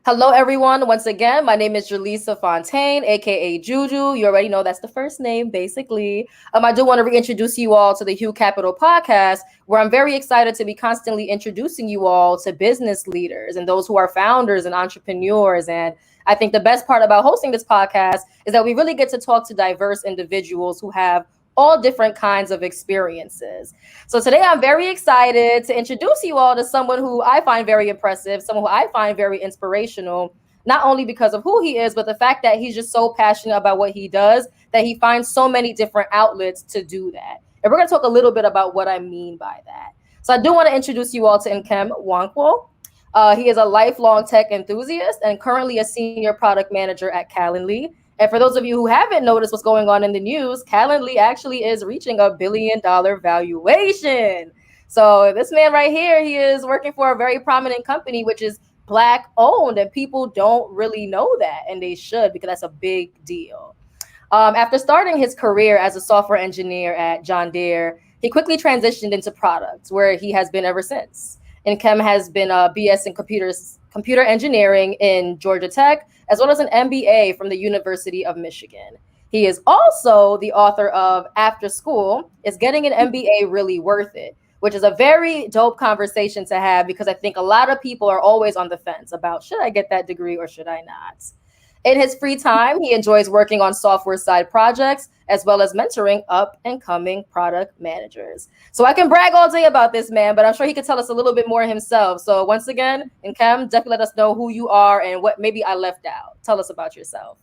Hello, everyone. Once again, my name is Jaleesa Fontaine, aka Juju. You already know that's the first name, basically. I do want to reintroduce you all to the Hugh Capital podcast, where I'm very excited to be constantly introducing you all to business leaders and those who are founders and entrepreneurs. And I think the best part about hosting this podcast is that we really get to talk to diverse individuals who have all different kinds of experiences. So today I'm very excited to introduce you all to someone who I find very impressive, someone who I find very inspirational, not only because of who he is, but the fact that he's just so passionate about what he does that he finds so many different outlets to do that. And we're going to talk a little bit about what I mean by that. So I do want to introduce you all to Nkem Nwankwo. He is a lifelong tech enthusiast and currently a senior product manager at Calendly. And for those of you who haven't noticed what's going on in the news, Calendly actually is reaching $1 billion valuation. So this man right here, he is working for a very prominent company, which is Black owned, and people don't really know that, and they should, because that's a big deal. After starting his career as a software engineer at John Deere, he quickly transitioned into products, where he has been ever since. Nkem has been a BS in computer engineering in Georgia Tech, as well as an MBA from the University of Michigan. He is also the author of After School, Is Getting an MBA Really Worth It? Which is a very dope conversation to have, because I think a lot of people are always on the fence about, should I get that degree or should I not? In his free time, he enjoys working on software side projects, as well as mentoring up and coming product managers. So I can brag all day about this man, but I'm sure he could tell us a little bit more himself. So once again, Nkem, definitely let us know who you are and what maybe I left out. Tell us about yourself.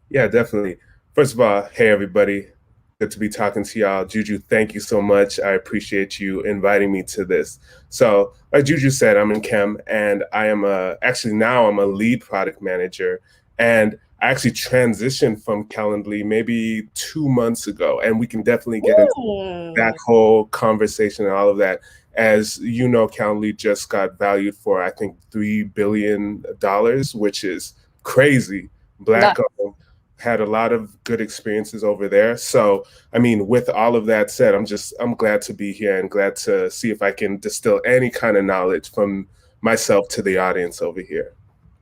Yeah, definitely. First of all, hey, everybody. Good to be talking to y'all. Juju, thank you so much. I appreciate you inviting me to this. So like Juju said, I'm Nkem, and I am now I'm a lead product manager. And I actually transitioned from Calendly maybe 2 months ago, and we can definitely get into that whole conversation and all of that. As you know, Calendly just got valued for, I think, $3 billion, which is crazy. Black had a lot of good experiences over there. So, I mean, with all of that said, I'm glad to be here and glad to see if I can distill any kind of knowledge from myself to the audience over here.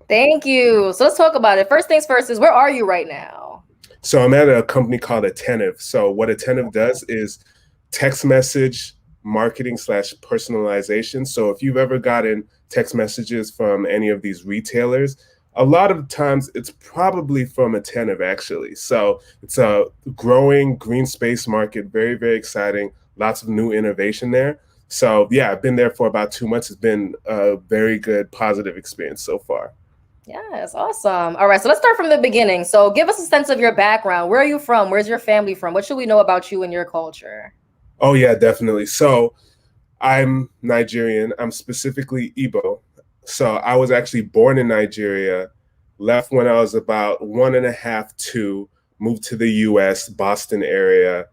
Thank you. So let's talk about it. First things first is, where are you right now? So I'm at a company called Attentive. So what Attentive does is text message marketing / personalization. So if you've ever gotten text messages from any of these retailers, a lot of times it's probably from Attentive, actually. So it's a growing green space market, very, very exciting, lots of new innovation there. So yeah, I've been there for about 2 months. It's been a very good, positive experience so far. Yes, awesome. All right, so let's start from the beginning. So give us a sense of your background. Where are you from? Where's your family from? What should we know about you and your culture? Oh yeah, definitely. So I'm Nigerian. I'm specifically Igbo. So I was actually born in Nigeria, left when I was about 1.5, 2, moved to the US, Boston area.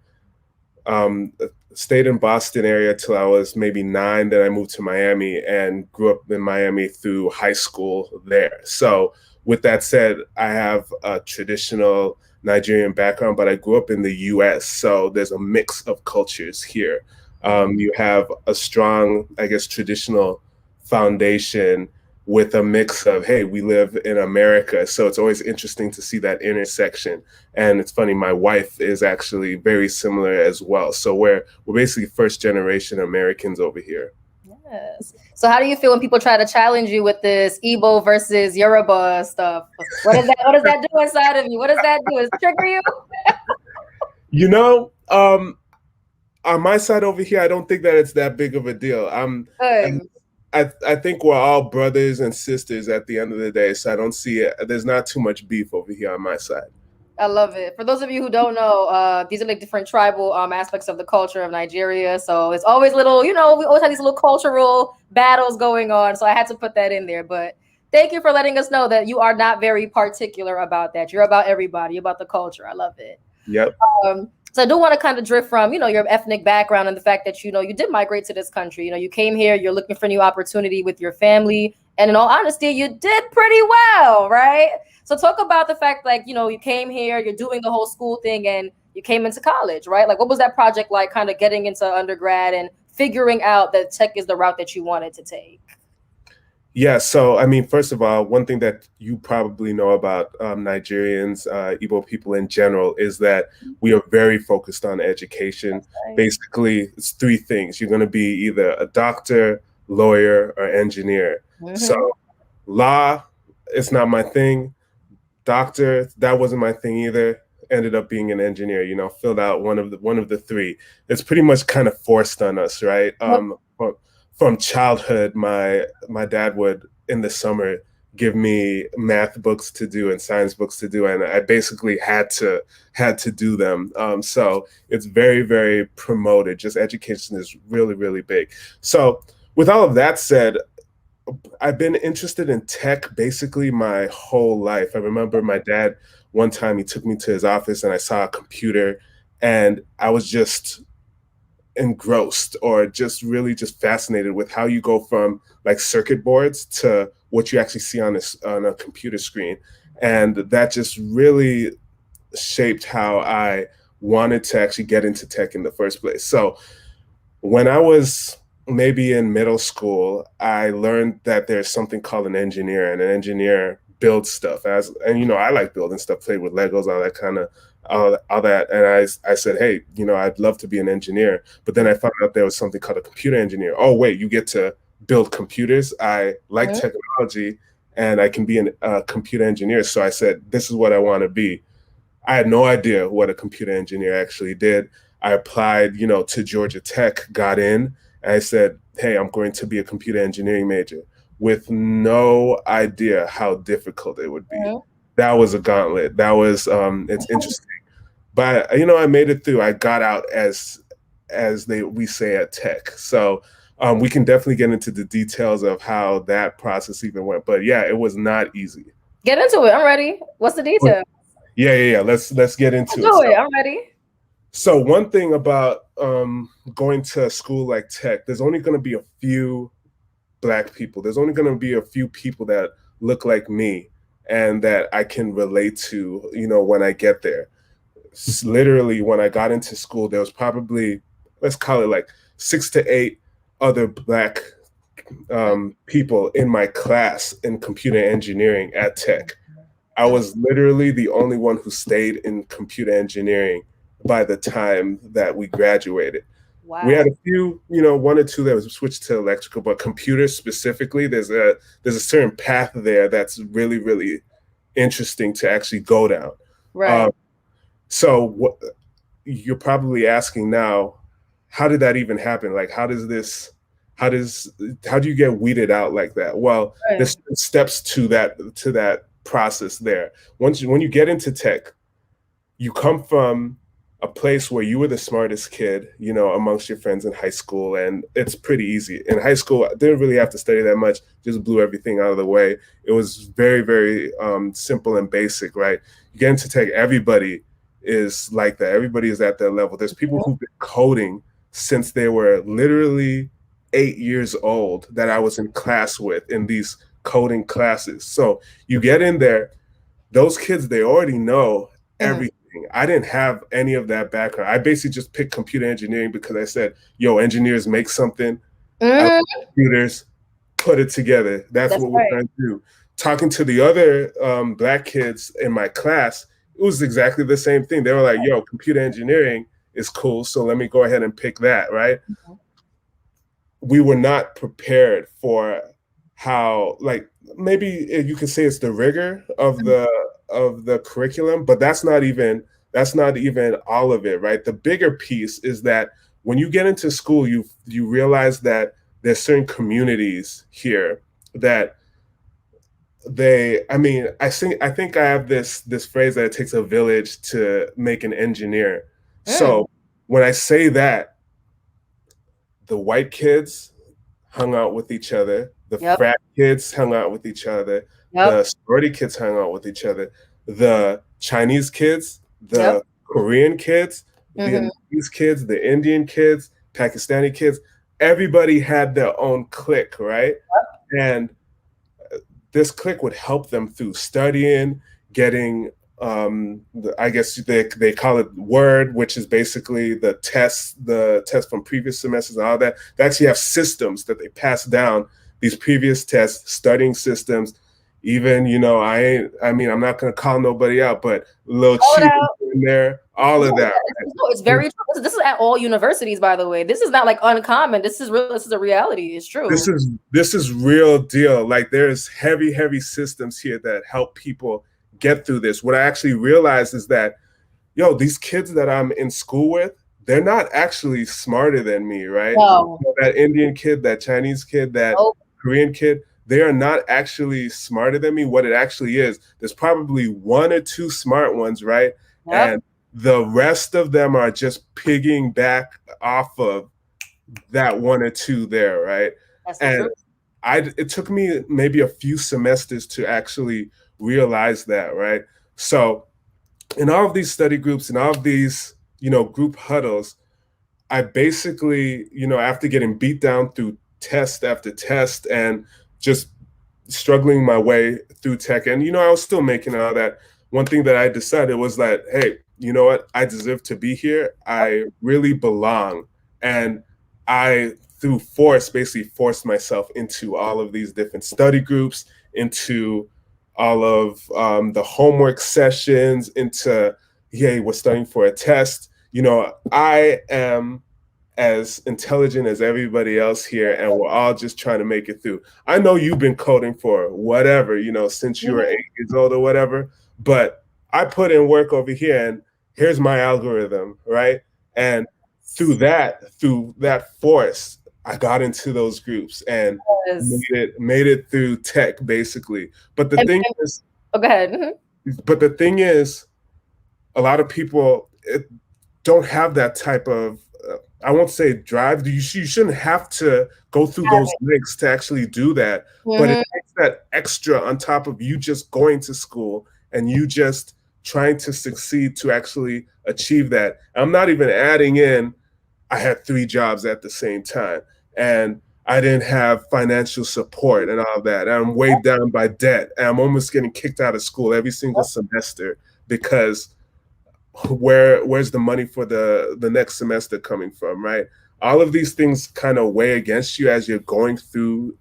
Stayed in Boston area till I was maybe 9. Then I moved to Miami and grew up in Miami through high school there. So with that said, I have a traditional Nigerian background, but I grew up in the US. So there's a mix of cultures here. You have a strong, I guess, traditional foundation with a mix of, hey, we live in America. So it's always interesting to see that intersection. And it's funny, my wife is actually very similar as well. So we're basically first generation Americans over here. Yes. So how do you feel when people try to challenge you with this Igbo versus Yoruba stuff? What does that do inside of you? What does that do? Does it trigger you? You know, on my side over here, I don't think that it's that big of a deal. I think we're all brothers and sisters at the end of the day, so I don't see it. There's not too much beef over here on my side. I love it. For those of you who don't know, these are like different tribal aspects of the culture of Nigeria. So it's always little, we always have these little cultural battles going on. So I had to put that in there. But thank you for letting us know that you are not very particular about that. You're about everybody, you're about the culture. I love it. Yep. So I do want to kind of drift from, your ethnic background and the fact that, you did migrate to this country. You came here, you're looking for new opportunity with your family. And in all honesty, you did pretty well, right? So talk about the fact, you came here, you're doing the whole school thing, and you came into college, right? Like, what was that project like, kind of getting into undergrad and figuring out that tech is the route that you wanted to take? Yeah, so I mean, first of all, one thing that you probably know about Nigerians, Igbo people in general, is that we are very focused on education. That's right. Basically, it's three things. You're going to be either a doctor, lawyer, or engineer. So, Mm-hmm. law, it's not my thing. Doctor, that wasn't my thing either. Ended up being an engineer. Filled out one of the three. It's pretty much kind of forced on us, right? Yep. From childhood, my dad would in the summer give me math books to do and science books to do, and I basically had to do them. So it's very, very promoted. Just education is really, really big. So with all of that said, I've been interested in tech basically my whole life. I remember my dad one time he took me to his office and I saw a computer and I was just engrossed or just really just fascinated with how you go from like circuit boards to what you actually see on a computer screen. And that just really shaped how I wanted to actually get into tech in the first place. So when I was maybe in middle school, I learned that there's something called an engineer, and an engineer builds stuff. And I like building stuff, played with Legos, all that kind of all that. And I said, hey, I'd love to be an engineer. But then I found out there was something called a computer engineer. Oh, wait, you get to build computers. I like Mhm. technology, and I can be a computer engineer. So I said, this is what I want to be. I had no idea what a computer engineer actually did. I applied, to Georgia Tech, got in, and I said, hey, I'm going to be a computer engineering major with no idea how difficult it would be. Mhm. That was a gauntlet. It's interesting. But, I made it through. I got out we say at Tech. So we can definitely get into the details of how that process even went. But yeah, it was not easy. Get into it. I'm ready. What's the detail? Yeah. Let's get into it. Do it. I'm ready. So one thing about going to a school like Tech, there's only going to be a few Black people. There's only going to be a few people that look like me and that I can relate to, when I get there. Literally, when I got into school, there was probably, let's call it like 6 to 8 other Black people in my class in computer engineering at Tech. I was literally the only one who stayed in computer engineering by the time that we graduated. We Wow. had a few, one or two that was switched to electrical, but computers specifically, there's a certain path there that's really, really interesting to actually go down. Right. Um, so what you're probably asking now, how did that even happen? Like, how does, how do you get weeded out like that? Well, Right. there's steps to that process there. When you get into tech, you come from a place where you were the smartest kid, amongst your friends in high school, and it's pretty easy. In high school, I didn't really have to study that much, just blew everything out of the way. It was very, very simple and basic, right? You get into tech, everybody is like that. Everybody is at that level. There's people who've been coding since they were literally 8 years old that I was in class with in these coding classes. So you get in there, those kids, they already know Mhm. everything. I didn't have any of that background. I basically just picked computer engineering because I said, yo, engineers make something. I like Mhm. computers, put it together. That's That's what we're right. going to do. Talking to the other Black kids in my class, it was exactly the same thing. They were like, yo, computer engineering is cool. So let me go ahead and pick that, right? Mhm. We were not prepared for how, like, maybe you could say it's the rigor of the curriculum, but that's not even all of it, right? The bigger piece is that when you get into school, you realize that there's certain communities here that I think I have this phrase that it takes a village to make an engineer. Mm. So when I say that, the white kids hung out with each other. The Yep. frat kids hung out with each other. Yep. The sorority kids hung out with each other. The Chinese kids, Yep. the Korean kids, Mhm. Vietnamese kids, the Indian kids, Pakistani kids. Everybody had their own clique, right? And this clique would help them through studying, getting I guess they call it word, which is basically the test from previous semesters and all that. They actually have systems that they pass down these previous tests, studying systems, even, I mean, I'm not going to call nobody out, but little cheaters in there, all of that. Right? No, it's very true. This is at all universities, by the way. This is not like uncommon. This is real. This is a reality. It's true. This is real deal. Like there's heavy systems here that help people get through this. What I actually realized is that, these kids that I'm in school with, they're not actually smarter than me, right? No. That Indian kid, that Chinese kid, that Korean kid, they are not actually smarter than me. What it actually is, there's probably one or two smart ones, right? Yep. And the rest of them are just pigging back off of that one or two there, right? That's and it took me maybe a few semesters to actually realize that, right? So in all of these study groups and all of these, group huddles, I basically, after getting beat down through test after test and just struggling my way through tech, and, I was still making all that. One thing that I decided was that, hey, you know what? I deserve to be here. I really belong. And I, through force, basically forced myself into all of these different study groups, into all of the homework sessions, into, yay, we're studying for a test. I am as intelligent as everybody else here, and we're all just trying to make it through. I know you've been coding for whatever, since you were 8 years old or whatever, but I put in work over here, and here's my algorithm, right? And through that force, I got into those groups and made it through tech, basically. But the thing is, go ahead. But the thing is, a lot of people don't have that type of, I won't say drive. You shouldn't have to go through those links to actually do that. But it takes that extra on top of you just going to school and you just trying to succeed to actually achieve that. I'm not even adding in, I had 3 jobs at the same time, and I didn't have financial support and all that. I'm weighed down by debt, and I'm almost getting kicked out of school every single semester because where's the money for the next semester coming from, right? All of these things kind of weigh against you as you're going through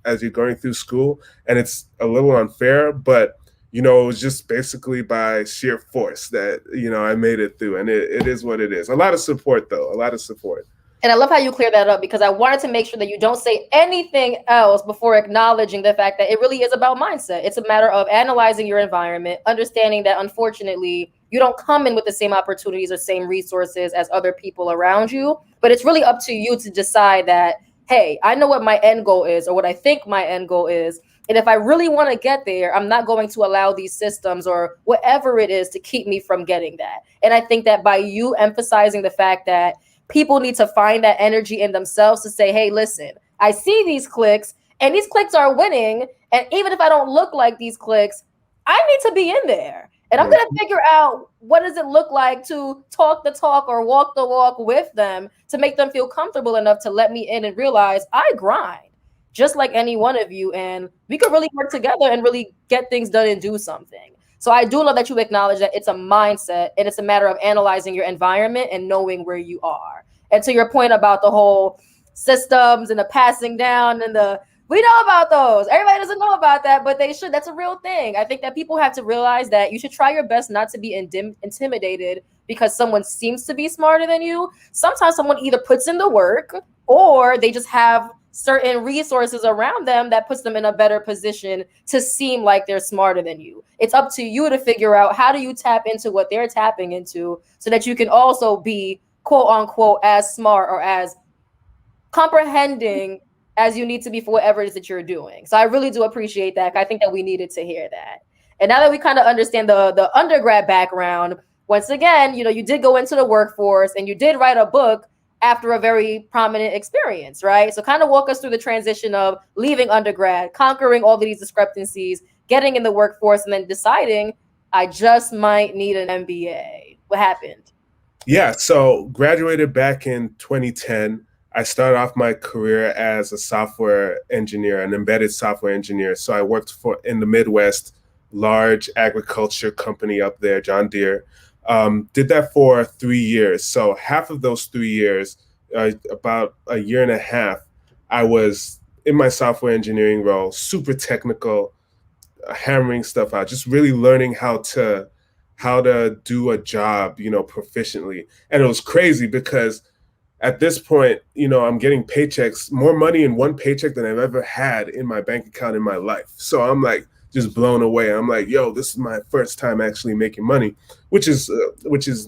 school, and it's a little unfair, but it was just basically by sheer force that I made it through, and it is what it is. A lot of support, though, a lot of support. And I love how you clear that up, because I wanted to make sure that you don't say anything else before acknowledging the fact that it really is about mindset. It's a matter of analyzing your environment, understanding that unfortunately you don't come in with the same opportunities or same resources as other people around you. But it's really up to you to decide that, hey, I know what my end goal is, or what I think my end goal is. And if I really want to get there, I'm not going to allow these systems or whatever it is to keep me from getting that. And I think that by you emphasizing the fact that people need to find that energy in themselves to say, hey, listen, I see these clicks and these clicks are winning. And even if I don't look like these clicks, I need to be in there. And I'm going to figure out what does it look like to talk the talk or walk the walk with them to make them feel comfortable enough to let me in and realize I grind just like any one of you. And we could really work together and really get things done and do something. So I do love that you acknowledge that it's a mindset and it's a matter of analyzing your environment and knowing where you are. And to your point about the whole systems and the passing down and we know about those. Everybody doesn't know about that, but they should. That's a real thing. I think that people have to realize that you should try your best not to be intimidated because someone seems to be smarter than you. Sometimes someone either puts in the work or they just have certain resources around them that puts them in a better position to seem like they're smarter than you. It's up to you to figure out how do you tap into what they're tapping into so that you can also be quote unquote as smart or as comprehending as you need to be for whatever it is that you're doing. So I really do appreciate that. I think that we needed to hear that. And now that we kind of understand the undergrad background, once again, you did go into the workforce and you did write a book after a very prominent experience, right? So kind of walk us through the transition of leaving undergrad, conquering all of these discrepancies, getting in the workforce, and then deciding I just might need an MBA. What happened? Yeah, so graduated back in 2010. I started off my career as a software engineer, an embedded software engineer. So I worked in the Midwest, large agriculture company up there, John Deere. Did that for 3 years. So half of those 3 years, about a year and a half, I was in my software engineering role, super technical, hammering stuff out, just really learning how to do a job, proficiently. And it was crazy because at this point, I'm getting paychecks, more money in one paycheck than I've ever had in my bank account in my life. So I'm like just blown away. I'm like, yo, this is my first time actually making money, which is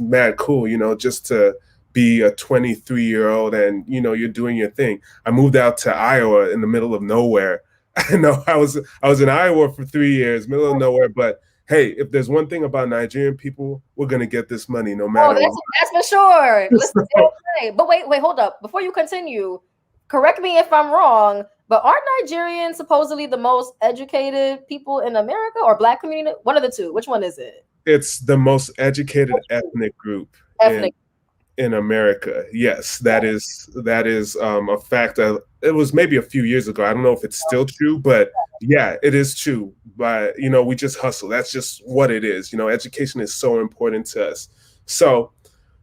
mad cool, just to be a 23-year-old and you're doing your thing. I moved out to Iowa in the middle of nowhere. I know I was in Iowa for 3 years, middle of nowhere, but hey, if there's one thing about Nigerian people, we're gonna get this money no Oh, matter what. that's for sure. Listen, So, but wait, hold up. Before you continue, correct me if I'm wrong, but aren't Nigerians supposedly the most educated people in America or Black community? One of the two. Which one is it? it's the most educated ethnic group in Ethnic. in America. Yes, that is a fact. It was maybe a few years ago. I don't know if it's still true, but yeah, it is true. But we just hustle. That's just what it is. Education is so important to us. So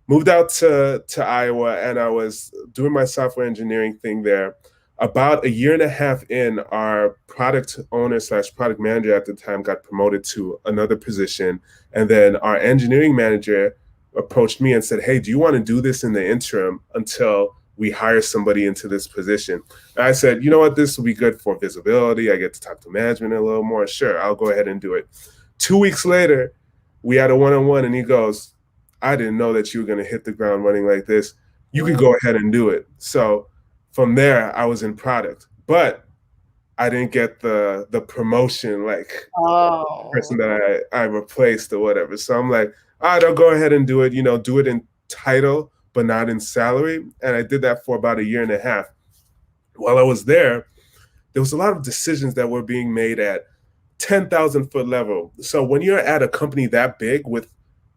moved out to Iowa, and I was doing my software engineering thing there. About a year and a half in, our product owner slash product manager at the time got promoted to another position, and then our engineering manager approached me and said, "Hey, do you want to do this in the interim until we hire somebody into this position?" And I said, "You know what? This will be good for visibility. I get to talk to management a little more. Sure, I'll go ahead and do it." 2 weeks later, we had a one-on-one, and he goes, "I didn't know that you were going to hit the ground running like this. You could go ahead and do it." So from there, I was in product, but I didn't get the promotion like the person that I replaced or whatever. So I'm like, all right, I'll go ahead and do it. Do it in title, but not in salary. And I did that for about a year and a half. While I was there was a lot of decisions that were being made at 10,000-foot level. So when you're at a company that big with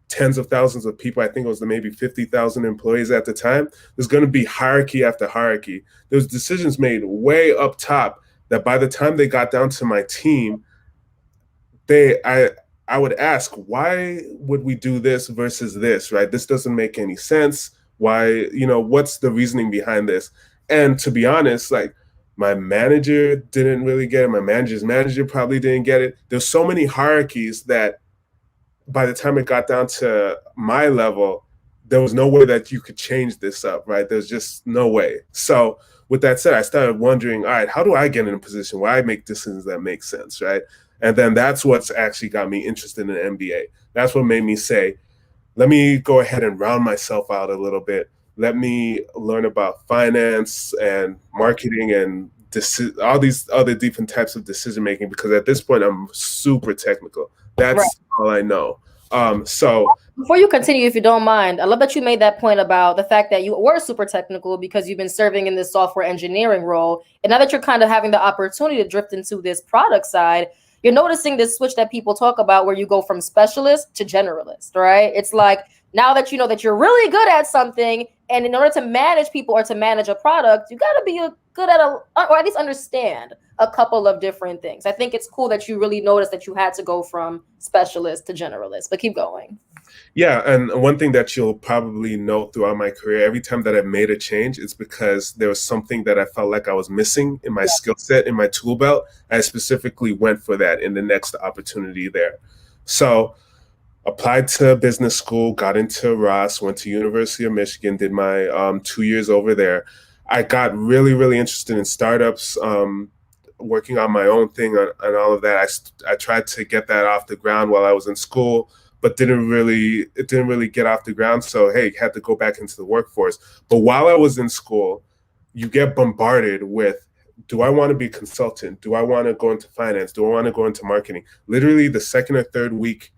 tens of thousands of people, I think it was maybe 50,000 employees at the time, there's going to be hierarchy after hierarchy. There's decisions made way up top that by the time they got down to my team, I would ask, why would we do this versus this, right? This doesn't make any sense. Why, what's the reasoning behind this? And to be honest, like, my manager didn't really get it. My manager's manager probably didn't get it. There's so many hierarchies that by the time it got down to my level, there was no way that you could change this up, right? There's just no way. So with that said, I started wondering, all right, how do I get in a position where I make decisions that make sense, right? And then that's what's actually got me interested in MBA. That's what made me say, let me go ahead and round myself out a little bit. Let me learn about finance and marketing and all these other different types of decision making, because at this point I'm super technical. That's all I know. So before you continue, if you don't mind, I love that you made that point about the fact that you were super technical because you've been serving in this software engineering role. And now that you're kind of having the opportunity to drift into this product side, you're noticing this switch that people talk about where you go from specialist to generalist, right? It's like now that you know that you're really good at something, and in order to manage people or to manage a product, you got to be good at or at least understand a couple of different things. I think it's cool that you really noticed that you had to go from specialist to generalist, but keep going. Yeah, and one thing that you'll probably note throughout my career, every time that I made a change, it's because there was something that I felt like I was missing in my skill set, in my tool belt. I specifically went for that in the next opportunity there. So applied to business school, got into Ross, went to University of Michigan, did my 2 years over there. I got really, really interested in startups, working on my own thing and all of that. I tried to get that off the ground while I was in school, but it didn't really get off the ground. So, hey, had to go back into the workforce. But while I was in school, you get bombarded with, do I want to be a consultant? Do I want to go into finance? Do I want to go into marketing? Literally the second or third week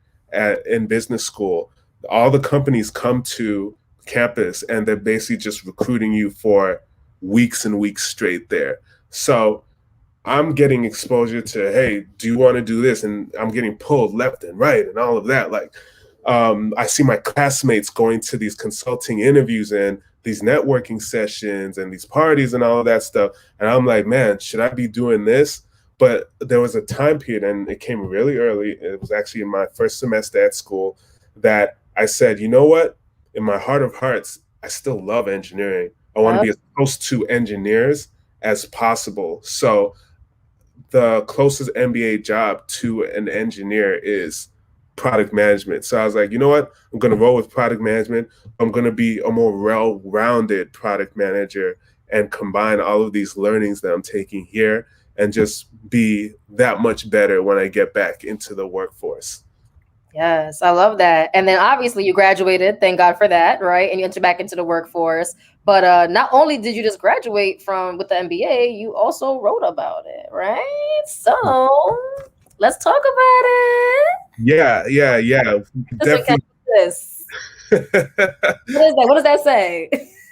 in business school, all the companies come to campus and they're basically just recruiting you for weeks and weeks straight there. So I'm getting exposure to, hey, do you want to do this? And I'm getting pulled left and right and all of that. Like, I see my classmates going to these consulting interviews and these networking sessions and these parties and all of that stuff. And I'm like, man, should I be doing this? But there was a time period, and it came really early. It was actually in my first semester at school that I said, you know what? In my heart of hearts, I still love engineering. I want to be as close to engineers as possible. So the closest MBA job to an engineer is product management. So I was like, you know what? I'm going to roll with product management. I'm going to be a more well-rounded product manager and combine all of these learnings that I'm taking here and just be that much better when I get back into the workforce. Yes, I love that. And then obviously you graduated, thank God for that, right? And you entered back into the workforce. But not only did you just graduate from with the MBA, you also wrote about it, right? So let's talk about it. Yeah, This week, definitely. this. What is that? What does that say?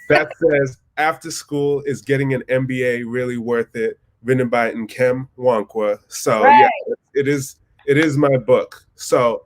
That says after school is getting an MBA really worth it, written by Nkem Nwankwo. So Right. yeah, it is my book. So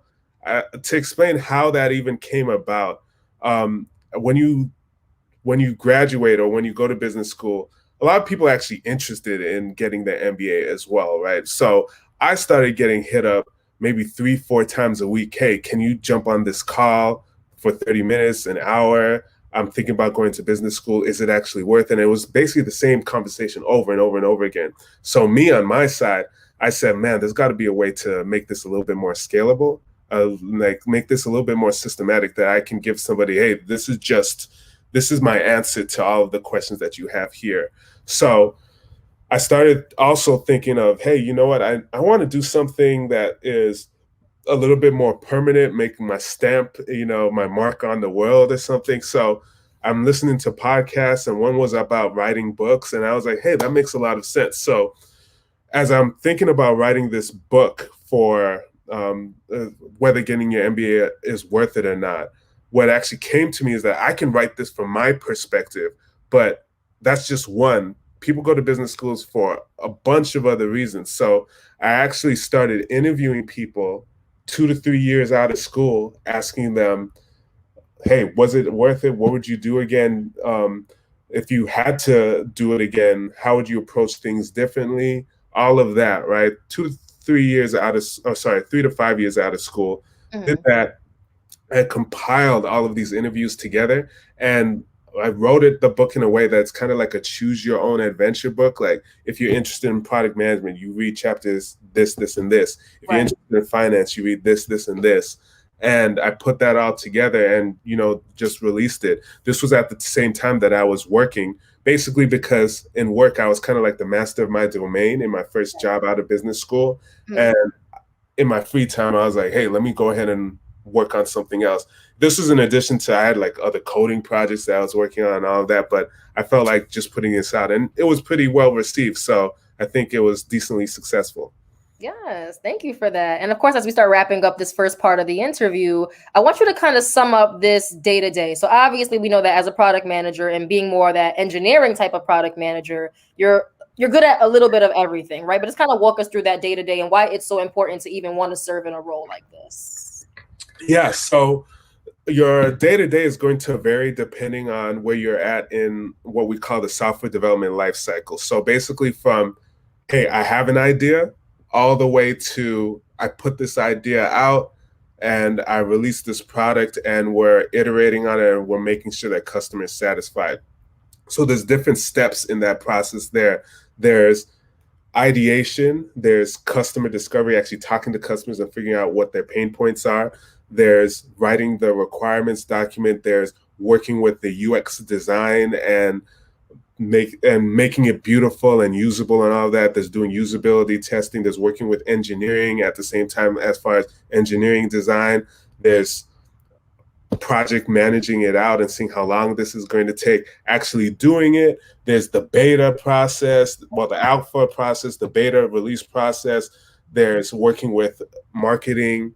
to explain how that even came about, um, when you graduate or when you go to business school, a lot of people are actually interested in getting the MBA as well, right? So I started getting hit up maybe 3-4 times a week. Hey, can you jump on this call for 30 minutes, an hour? I'm thinking about going to business school. Is it actually worth it? And it was basically the same conversation over and over and over again. So me on my side, I said, man, there's got to be a way to make this a little bit more scalable, like make this a little bit more systematic that I can give somebody, hey, this is my answer to all of the questions that you have here. So I started also thinking of, hey, you know what? I want to do something that is a little bit more permanent, making my stamp, my mark on the world or something. So I'm listening to podcasts, and one was about writing books. And I was like, hey, that makes a lot of sense. So as I'm thinking about writing this book for whether getting your MBA is worth it or not, what actually came to me is that I can write this from my perspective, but that's just one. People go to business schools for a bunch of other reasons. So I actually started interviewing people 2 to 3 years out of school, asking them, hey, was it worth it? What would you do again? If you had to do it again, how would you approach things differently? All of that, right? 2 to 3 years out of, 3 to 5 years out of school, did that. I compiled all of these interviews together, and I wrote the book in a way that's kind of like a choose your own adventure book. Like if you're interested in product management, you read chapters this, and this. If you're interested in finance, you read this, and this. And I put that all together and, just released it. This was at the same time that I was working, basically because in work, I was kind of like the master of my domain in my first job out of business school. And in my free time, I was like, hey, let me go ahead and work on something else. This was in addition to, I had like other coding projects that I was working on and all of that, but I felt like just putting this out, and it was pretty well received. So I think it was decently successful. Yes, thank you for that. And of course, as we start wrapping up this first part of the interview, I want you to kind of sum up this day to day. So obviously we know that as a product manager and being more that engineering type of product manager, you're good at a little bit of everything, right? But just kind of walk us through that day to day and why it's so important to even want to serve in a role like this. Yeah, so your day to day is going to vary depending on where you're at in what we call the software development life cycle. So basically from, hey, I have an idea, all the way to I put this idea out and I release this product and we're iterating on it and we're making sure that customer is satisfied. So there's different steps in that process there. There's ideation, there's customer discovery, actually talking to customers and figuring out what their pain points are. There's writing the requirements document. There's working with the UX design and making it beautiful and usable and all that. There's doing usability testing. There's working with engineering at the same time as far as engineering design. There's project managing it out and seeing how long this is going to take, actually doing it. There's the beta process, the alpha process, the beta release process. There's working with marketing,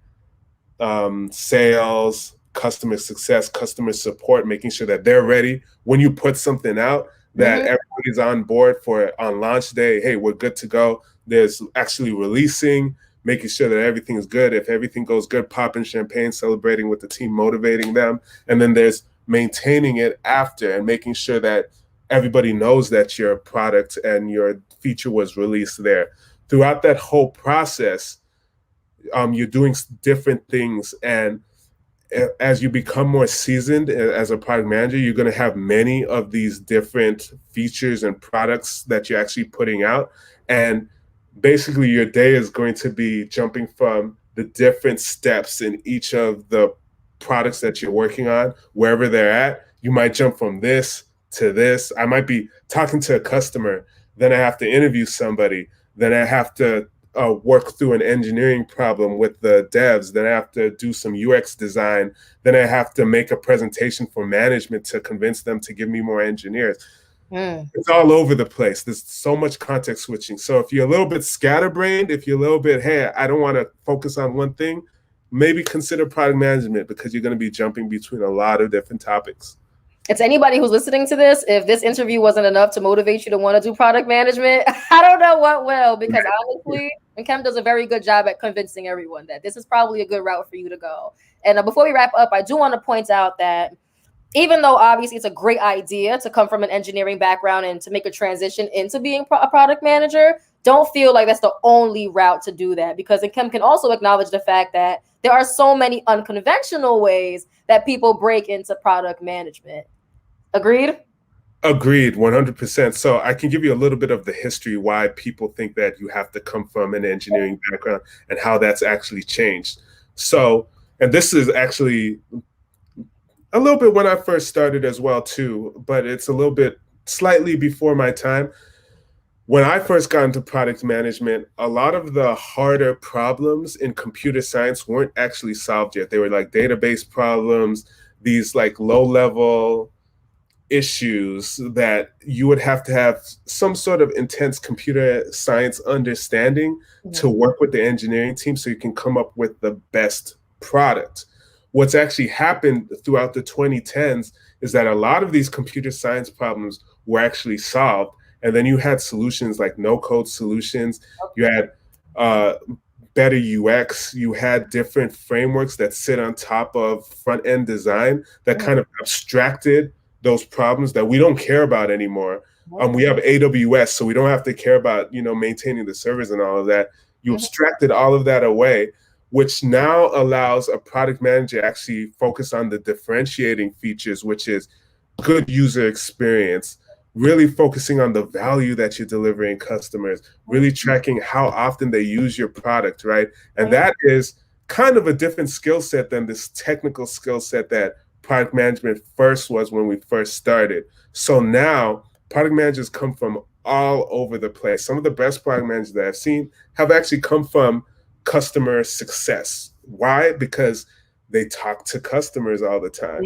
sales, customer success, customer support, making sure that they're ready when you put something out, that everybody's on board for on launch day. Hey, we're good to go. There's actually releasing, making sure that everything is good. If everything goes good, popping champagne, celebrating with the team, motivating them. And then there's maintaining it after and making sure that everybody knows that your product and your feature was released there. Throughout that whole process, you're doing different things, and as you become more seasoned as a product manager, you're going to have many of these different features and products that you're actually putting out. And basically your day is going to be jumping from the different steps in each of the products that you're working on, wherever they're at. You might jump from this to this. I might be talking to a customer, then I have to interview somebody, then I have to work through an engineering problem with the devs, then I have to do some UX design, then I have to make a presentation for management to convince them to give me more engineers. It's all over the place. There's so much context switching. So if you're a little bit scatterbrained, if you're a little bit, hey, I don't want to focus on one thing, maybe consider product management, because you're going to be jumping between a lot of different topics. It's anybody who's listening to this, if this interview wasn't enough to motivate you to want to do product management, I don't know what will, because honestly, Nkem does a very good job at convincing everyone that this is probably a good route for you to go. And before we wrap up, I do want to point out that even though obviously it's a great idea to come from an engineering background and to make a transition into being a product manager, don't feel like that's the only route to do that, because Nkem can also acknowledge the fact that there are so many unconventional ways that people break into product management. Agreed? Agreed, 100%. So I can give you a little bit of the history why people think that you have to come from an engineering background and how that's actually changed. So, and this is actually a little bit when I first started as well too, but it's a little bit slightly before my time. When I first got into product management, a lot of the harder problems in computer science weren't actually solved yet. They were like database problems, these like low-level issues that you would have to have some sort of intense computer science understanding to work with the engineering team so you can come up with the best product. What's actually happened throughout the 2010s is that a lot of these computer science problems were actually solved. And then you had solutions like no-code solutions. You had better UX. You had different frameworks that sit on top of front-end design that kind of abstracted those problems that we don't care about anymore. We have AWS, so we don't have to care about, maintaining the servers and all of that. You abstracted all of that away, which now allows a product manager to actually focus on the differentiating features, which is good user experience, really focusing on the value that you're delivering customers, really tracking how often they use your product, right? And that is kind of a different skill set than this technical skill set that product management first was when we first started. So now product managers come from all over the place. Some of the best product managers that I've seen have actually come from customer success. Why? Because they talk to customers all the time.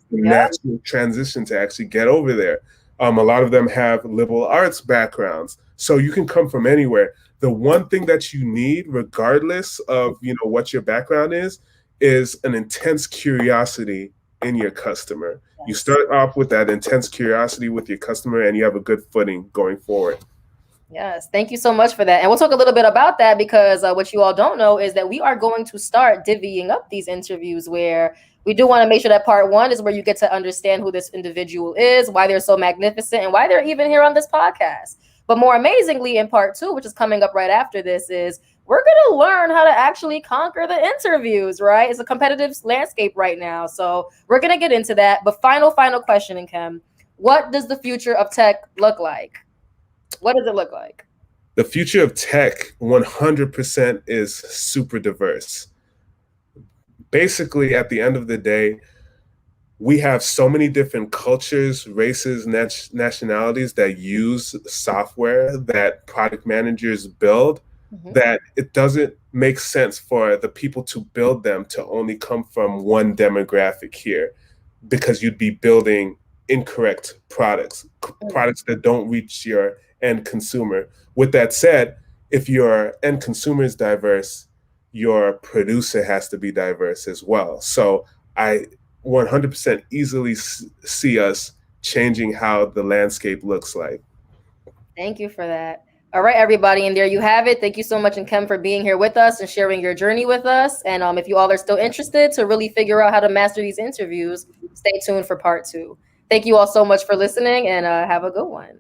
Natural transition to actually get over there. A lot of them have liberal arts backgrounds. So you can come from anywhere. The one thing that you need, regardless of what your background is an intense curiosity in your customer. You start off with that intense curiosity with your customer and you have a good footing going forward. Yes, thank you so much for that. And we'll talk a little bit about that, because what you all don't know is that we are going to start divvying up these interviews, where we do want to make sure that part one is where you get to understand who this individual is, why they're so magnificent, and why they're even here on this podcast. But more amazingly, in part two, which is coming up right after this, is we're going to learn how to actually conquer the interviews, right? It's a competitive landscape right now. So we're going to get into that. But final question, Nkem, what does the future of tech look like? What does it look like? The future of tech 100% is super diverse. Basically, at the end of the day, we have so many different cultures, races, nationalities that use software that product managers build, that it doesn't make sense for the people to build them to only come from one demographic here, because you'd be building incorrect products that don't reach your end consumer. With that said, if your end consumer is diverse, your producer has to be diverse as well. So I 100% easily see us changing how the landscape looks like. Thank you for that. All right, everybody, and there you have it. Thank you so much, Nkem, for being here with us and sharing your journey with us. And if you all are still interested to really figure out how to master these interviews, stay tuned for part two. Thank you all so much for listening, and have a good one.